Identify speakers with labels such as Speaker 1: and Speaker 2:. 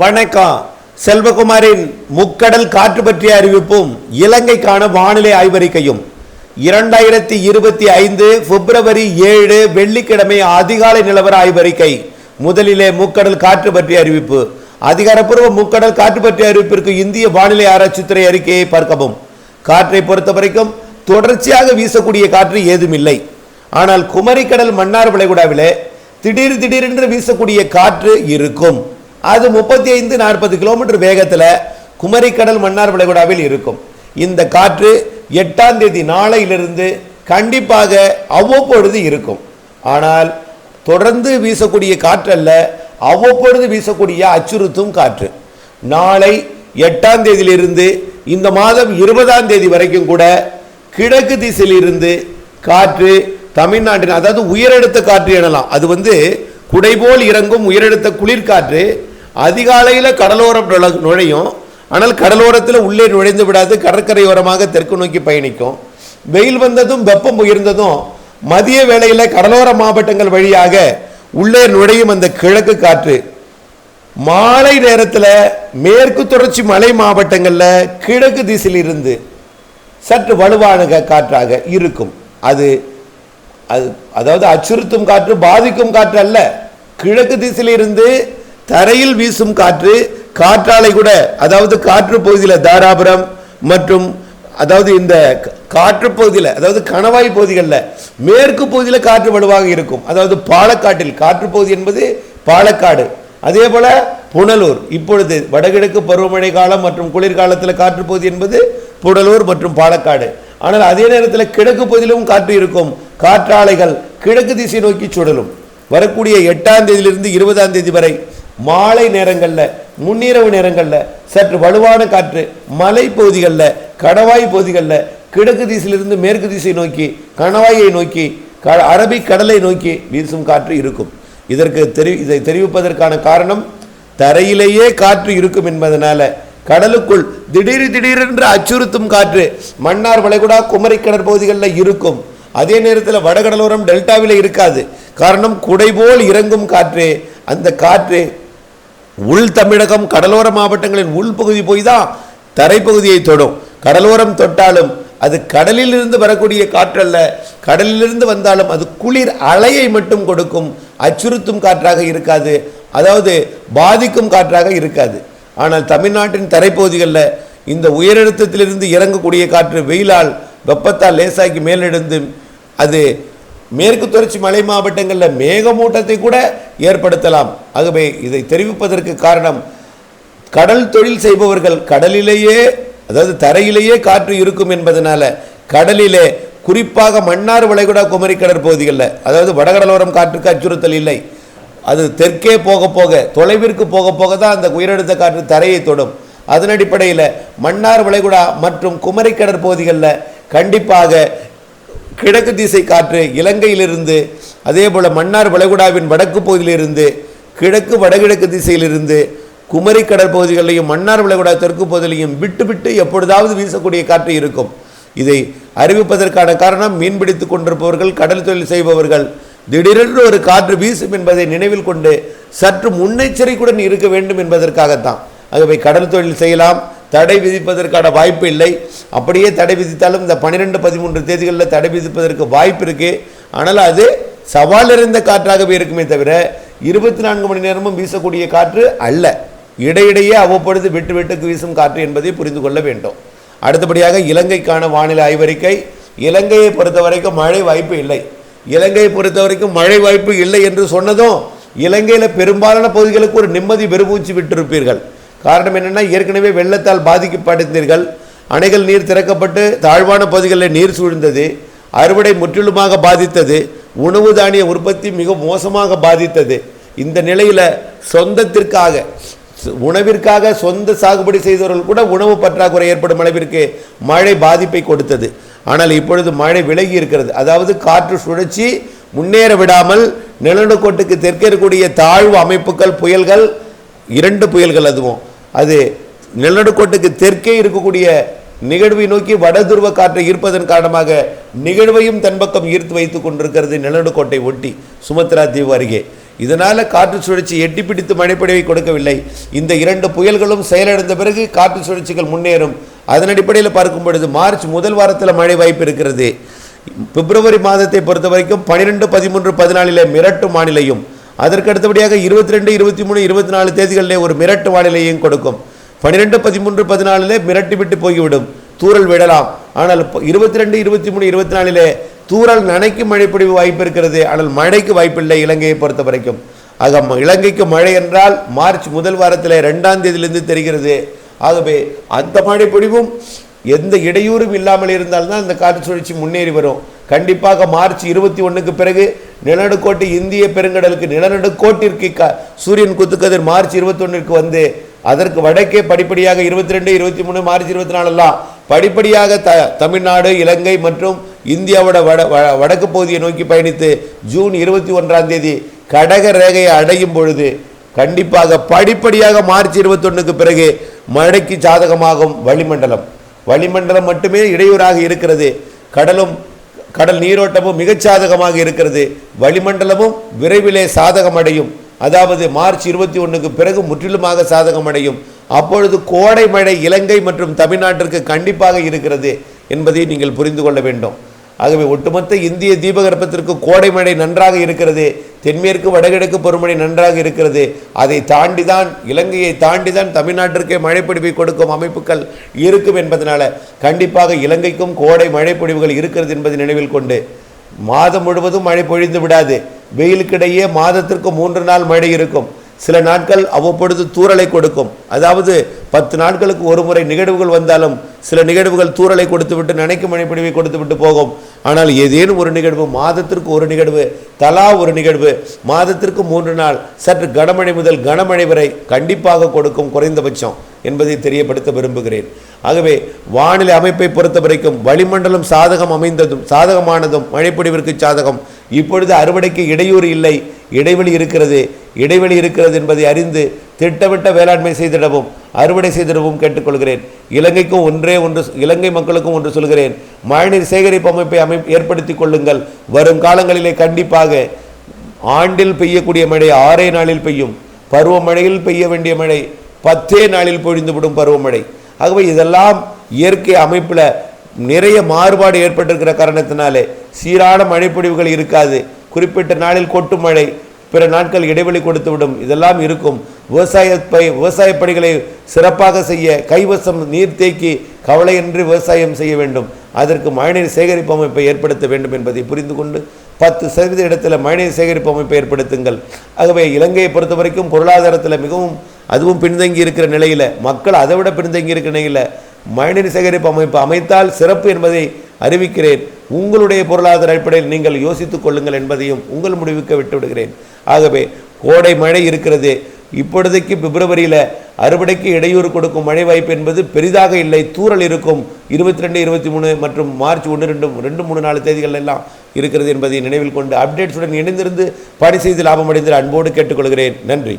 Speaker 1: வணக்கம். செல்வகுமாரின் முக்கடல் காற்று பற்றிய அறிவிப்பும் இலங்கைக்கான வானிலை ஆய்வறிக்கையும் 2025 பிப்ரவரி 7 வெள்ளிக்கிழமை அதிகாலை நிலவர ஆய்வறிக்கை. முதலிலே முக்கடல் காற்று பற்றிய அறிவிப்பு. அதிகாரப்பூர்வ முக்கடல் காற்று பற்றிய அறிவிப்பிற்கு இந்திய வானிலை ஆராய்ச்சித்துறை அறிக்கையை பார்க்கவும். காற்றை பொறுத்தவரைக்கும் தொடர்ச்சியாக வீசக்கூடிய காற்று ஏதுமில்லை. ஆனால் குமரிக்கடல் மன்னார் வளைகுடாவிலே திடீரென்று வீசக்கூடிய காற்று இருக்கும். அது 35-40 கிலோமீட்டர் வேகத்தில் குமரிக்கடல் மன்னார் வளைகுடாவில் இருக்கும். இந்த காற்று 8ஆம் தேதி நாளையிலிருந்து கண்டிப்பாக அவ்வப்பொழுது இருக்கும். ஆனால் தொடர்ந்து வீசக்கூடிய காற்று அல்ல, அவ்வப்பொழுது வீசக்கூடிய அச்சுறுத்தும் காற்று. நாளை 8ஆம் தேதியிலிருந்து இந்த மாதம் 20ஆம் தேதி வரைக்கும் கூட கிழக்கு திசையில் இருந்து காற்று தமிழ்நாட்டின், அதாவது உயரழுத்த காற்று எனலாம், அது குடைபோல் இறங்கும் உயரழுத்த குளிர்காற்று அதிகாலையில் கடலோரம் நுழையும். ஆனால் கடலோரத்தில் உள்ளே நுழைந்து விடாது, கடற்கரையோரமாக தெற்கு நோக்கி பயணிக்கும். வெயில் வந்ததும் வெப்பம் உயர்ந்ததும் மதிய வேளையில் கடலோர மாவட்டங்கள் வழியாக உள்ளே நுழையும் அந்த கிழக்கு காற்று மாலை நேரத்தில் மேற்கு தொடர்ச்சி மலை மாவட்டங்களில் கிழக்கு திசையில் இருந்து சற்று வலுவான காற்றாக இருக்கும். அதாவது அச்சுறுத்தும் காற்று, பாதிக்கும் காற்று அல்ல. கிழக்கு திசையில் இருந்து தரையில் வீசும் காற்று, காற்றாலை கூட, அதாவது காற்று பகுதியில் தாராபுரம் மற்றும் அதாவது இந்த காற்று பகுதியில், அதாவது கணவாய் பகுதிகளில் மேற்கு பகுதியில் காற்று வலுவாக இருக்கும். அதாவது பாலக்காட்டில் காற்று பகுதி என்பது பாலக்காடு, அதே போல புனலூர். இப்பொழுது வடகிழக்கு பருவமழை காலம் மற்றும் குளிர்காலத்தில் காற்று பகுதி என்பது புனலூர் மற்றும் பாலக்காடு. ஆனால் அதே நேரத்தில் கிழக்கு பகுதியிலும் காற்று இருக்கும். காற்றாலைகள் கிழக்கு திசை நோக்கி சுழலும். வரக்கூடிய 8ஆம் தேதியிலிருந்து 20ஆம் தேதி வரை மாலை நேரங்களில், முன்னிரவு நேரங்களில் சற்று வலுவான காற்று மலை பகுதிகளில், கணவாய் பகுதிகளில் கிழக்கு திசையிலிருந்து மேற்கு திசை நோக்கி, கணவாயை நோக்கி, அரபிக் கடலை நோக்கி வீசும் காற்று இருக்கும். இதை தெரிவிப்பதற்கான காரணம், தரையிலேயே காற்று இருக்கும் என்பதனால கடலுக்குள் திடீரென்று அச்சுறுத்தும் காற்று மன்னார் வளைகுடா குமரி கடற்பகுதிகளில் இருக்கும். அதே நேரத்தில் வடகடலோரம் டெல்டாவில் இருக்காது. காரணம், குடைபோல் இறங்கும் காற்று. அந்த காற்று உள் தமிழகம் கடலோர மாவட்டங்களின் உள்பகுதி போய் தான் தரைப்பகுதியை தொடும். கடலோரம் தொட்டாலும் அது கடலில் இருந்து வரக்கூடிய காற்றல்ல. கடலிலிருந்து வந்தாலும் அது குளிர் அலையை மட்டும் கொடுக்கும், அச்சுறுத்தும் காற்றாக இருக்காது, அதாவது பாதிக்கும் காற்றாக இருக்காது. ஆனால் தமிழ்நாட்டின் தரைப்பகுதிகளில் இந்த உயரழுத்தத்திலிருந்து இறங்கக்கூடிய காற்று வெயிலால் வெப்பத்தால் லேசாக்கி மேலெழுந்து அது மேற்கு தொடர்ச்சி மலை மாவட்டங்களில் மேகமூட்டத்தை கூட ஏற்படுத்தலாம். ஆகவே இதை தெரிவிப்பதற்கு காரணம், கடல் தொழில் செய்பவர்கள் கடலிலேயே, அதாவது தரையிலேயே காற்று இருக்கும் என்பதனால கடலிலே, குறிப்பாக மன்னார் வளைகுடா குமரி கடற்பகுதிகளில், அதாவது வடகடலோரம் காற்றுக்கு அச்சுறுத்தல் இல்லை. அது தெற்கே போக போக, தொலைவிற்கு போக போக தான் அந்த உயரழுத்த காற்று தரையை தொடும். அதன் அடிப்படையில் மன்னார் வளைகுடா மற்றும் குமரி கடற்பகுதிகளில் கண்டிப்பாக கிழக்கு திசை காற்று இலங்கையிலிருந்து, அதே போல் மன்னார் வளைகுடாவின் வடக்கு பகுதியிலிருந்து, கிழக்கு வடகிழக்கு திசையிலிருந்து குமரி கடற்பகுதிகளிலையும் மன்னார் வளைகுடா தெற்கு பகுதியிலையும் விட்டு எப்பொழுதாவது வீசக்கூடிய காற்று இருக்கும். இதை அறிவிப்பதற்கான காரணம், மீன்பிடித்து கொண்டிருப்பவர்கள், கடல் தொழில் செய்பவர்கள் திடீரென்று ஒரு காற்று வீசும் என்பதை நினைவில் கொண்டு சற்று முன்னெச்சரிக்கையுடன் இருக்க வேண்டும் என்பதற்காகத்தான். ஆகவே கடல் தொழில் செய்யலாம், தடை விதிப்பதற்கான வாய்ப்பு இல்லை. அப்படியே தடை விதித்தாலும் இந்த 12-13 தேதிகளில் தடை விதிப்பதற்கு வாய்ப்பு இருக்குது. ஆனால் அது சவால் நிறைந்த காற்றாகவே இருக்குமே தவிர 24 மணி நேரமும் வீசக்கூடிய காற்று அல்ல. இடையிடையே அவ்வப்பொழுது விட்டு வீசும் காற்று என்பதை புரிந்து கொள்ள வேண்டும். அடுத்தபடியாக இலங்கைக்கான வானிலை ஆய்வறிக்கை. இலங்கையை பொறுத்தவரைக்கும் மழை வாய்ப்பு இல்லை. இலங்கையை பொறுத்தவரைக்கும் மழை வாய்ப்பு இல்லை என்று சொன்னதும் இலங்கையில் பெரும்பாலான பகுதிகளுக்கு ஒரு நிம்மதி பெருமூச்சு விட்டிருப்பீர்கள். காரணம் என்னென்னா, ஏற்கனவே வெள்ளத்தால் பாதிக்கப்பட்டிருந்தீர்கள். அணைகள் நீர் திறக்கப்பட்டு தாழ்வான பகுதிகளில் நீர் சூழ்ந்தது, அறுவடை முற்றிலுமாக பாதித்தது, உணவு தானிய உற்பத்தி மிக மோசமாக பாதித்தது. இந்த நிலையில் சொந்தத்திற்காக, உணவிற்காக சொந்த சாகுபடி செய்தவர்கள் கூட உணவு பற்றாக்குறை ஏற்படும் அளவிற்கு மழை பாதிப்பை கொடுத்தது. ஆனால் இப்பொழுது மழை விலகி இருக்கிறது. அதாவது காற்று சுழற்சி முன்னேற விடாமல் நிலநடுக்கோட்டுக்கு தெற்கே இருக்கக்கூடிய தாழ்வு அமைப்புகள், புயல்கள், 2 புயல்கள், அது நிலநடுக்கோட்டுக்கு தெற்கே இருக்கக்கூடிய நிகழ்வை நோக்கி வடதுருவ காற்றை ஈர்ப்பதன் காரணமாக நிகழ்வையும் தன்பக்கம் ஈர்த்து வைத்துக் கொண்டிருக்கிறது நிலநடுக்கோட்டை ஒட்டி சுமத்ரா தீவு அருகே. இதனால் காற்று சுழற்சி எட்டி பிடித்து மழைப்பொழிவை கொடுக்கவில்லை. இந்த 2 புயல்களும் செயலிழந்த பிறகு காற்று சுழற்சிகள் முன்னேறும். அதன் அடிப்படையில் பார்க்கும் பொழுது மார்ச் முதல் வாரத்தில் மழை வாய்ப்பு இருக்கிறது. பிப்ரவரி மாதத்தை பொறுத்த வரைக்கும் 12, 13, 14 மிரட்டு வானிலையும், அதற்கு அடுத்தபடியாக 22, 23, 24 தேதிகளிலே ஒரு மிரட்டு வானிலையும் கொடுக்கும். 12, 13, 14 மிரட்டி விட்டு போய்விடும், தூறல் விடலாம். ஆனால் 22, 23, 24 தூறல் நனைக்கும் மழைப்பொழிவு வாய்ப்பு இருக்கிறது. ஆனால் மழைக்கு வாய்ப்பில்லை இலங்கையை பொறுத்த வரைக்கும். ஆக இலங்கைக்கு மழை என்றால் மார்ச் முதல் வாரத்தில் 2ஆம் தேதியிலிருந்து தெரிகிறது. ஆகவே அந்த மழைப்பொழிவும் எந்த இடையூறும் இல்லாமல் இருந்தால்தான் அந்த காற்று சுழற்சி முன்னேறி வரும். கண்டிப்பாக மார்ச் 21க்கு பிறகு நிலநடுக்கோட்டு இந்திய பெருங்கடலுக்கு நிலநடுக்கோட்டிற்கு சூரியன் குத்துக்கதிர் மார்ச் 21க்கு வந்து அதற்கு வடக்கே படிப்படியாக 22, 23, மார்ச் 24 படிப்படியாக தமிழ்நாடு, இலங்கை மற்றும் இந்தியாவோட வடக்கு பகுதியை நோக்கி பயணித்து ஜூன் 21ஆம் தேதி கடக ரேகையை அடையும் பொழுது கண்டிப்பாக படிப்படியாக மார்ச் 21க்கு பிறகு மழைக்கு சாதகமாகும். வளிமண்டலம் மட்டுமே இடையூறாக இருக்கிறது. கடல் நீரோட்டமும் மிகச் சாதகமாக இருக்கிறது. வளிமண்டலமும் விரைவிலே சாதகம் அடையும். அதாவது மார்ச் 21க்கு பிறகு முற்றிலுமாக சாதகம் அடையும். அப்பொழுது கோடை மழை இலங்கை மற்றும் தமிழ்நாட்டிற்கு கண்டிப்பாக இருக்கிறது என்பதை நீங்கள் புரிந்து கொள்ள வேண்டும். ஆகவே ஒட்டுமொத்த இந்திய தீபகற்பத்திற்கு கோடை மழை நன்றாக இருக்கிறது. தென்மேற்கு வடகிழக்கு பருவமழை நன்றாக இருக்கிறது. அதை தாண்டிதான் இலங்கையை தாண்டிதான் தமிழ்நாட்டிற்கே மழைப்பொழிவை கொடுக்கும் அமைப்புகள் இருக்கும் என்பதனால கண்டிப்பாக இலங்கைக்கும் கோடை மழைப்பொழிவுகள் இருக்கிறது என்பதை நினைவில் கொண்டு மாதம் முழுவதும் மழை பொழிந்து விடாது. வெயிலுக்கிடையே மாதத்திற்கு 3 நாள் மழை இருக்கும். சில நாட்கள் அவ்வப்பொழுது தூறலை கொடுக்கும். அதாவது 10 நாட்களுக்கு ஒரு முறை நிகழ்வுகள் வந்தாலும் சில நிகழ்வுகள் தூறலை கொடுத்துவிட்டு நனைக்கும் மழைப்பொழிவை கொடுத்துவிட்டு போகும். ஆனால் ஏதேனும் ஒரு நிகழ்வு, மாதத்திற்கு ஒரு நிகழ்வு, தலா ஒரு நிகழ்வு, மாதத்திற்கு 3 நாள் சற்று கனமழை முதல் கனமழை வரை கண்டிப்பாக கொடுக்கும் குறைந்தபட்சம் என்பதை தெரியப்படுத்த விரும்புகிறேன். ஆகவே வானிலை அமைப்பை பொறுத்த வரைக்கும் வளிமண்டலம் சாதகமானதும் மழைப்பொழிவிற்கு சாதகம். இப்பொழுது அறுவடைக்கு இடையூறு இல்லை, இடைவெளி இருக்கிறது என்பதை அறிந்து திட்டமிட்ட வேளாண்மை செய்திடவும் அறுவடை செய்திடவும் கேட்டுக்கொள்கிறேன். இலங்கை மக்களுக்கும் ஒன்று சொல்கிறேன், மழைநீர் சேகரிப்பு அமைப்பை ஏற்படுத்தி கொள்ளுங்கள். வரும் காலங்களிலே கண்டிப்பாக ஆண்டில் பெய்யக்கூடிய மழை 6 நாளில் பெய்யும். பருவமழையில் பெய்ய வேண்டிய மழை 10 நாளில் பொழிந்துவிடும் பருவமழை. ஆகவே இதெல்லாம் இயற்கை அமைப்பில் நிறைய மாறுபாடு ஏற்பட்டிருக்கிற காரணத்தினாலே சீரான மழைப்பொழிவுகள் இருக்காது. குறிப்பிட்ட நாளில் கொட்டும் மழை, பிற நாட்கள் இடைவெளி கொடுத்துவிடும். இதெல்லாம் இருக்கும். விவசாய பணிகளை சிறப்பாக செய்ய கைவசம் நீர் தேக்கி கவலையின்றி விவசாயம் செய்ய வேண்டும். அதற்கு மழைநீர் சேகரிப்பு அமைப்பை ஏற்படுத்த வேண்டும் என்பதை புரிந்து கொண்டு 10% இடத்துல மழைநீர் சேகரிப்பு அமைப்பை ஏற்படுத்துங்கள். ஆகவே இலங்கையை பொறுத்த வரைக்கும் பொருளாதாரத்தில் மிகவும் அதுவும் பின்தங்கி இருக்கிற நிலையில், மக்கள் அதை விட பின்தங்கி இருக்கிற நிலையில் மழைநீர் சேகரிப்பு அமைப்பு அமைத்தால் சிறப்பு என்பதை அறிவிக்கிறேன். உங்களுடைய பொருளாதார அடிப்படையில் நீங்கள் யோசித்துக் கொள்ளுங்கள் என்பதையும் உங்கள் முடிவுக்கு விட்டுவிடுகிறேன். ஆகவே கோடை மழை இருக்கிறது. இப்பொழுதைக்கு பிப்ரவரியில் அறுவடைக்கு இடையூறு கொடுக்கும் மழை வாய்ப்பு என்பது பெரிதாக இல்லை. தூறல் இருக்கும். 22, 23 மற்றும் மார்ச் 1, 2, 3, 4 தேதிகள் எல்லாம் இருக்கிறது என்பதை நினைவில் கொண்டு அப்டேட்ஸுடன் இணைந்திருந்து பணி செய்து லாபம் அடைந்து அன்போடு கேட்டுக்கொள்கிறேன். நன்றி.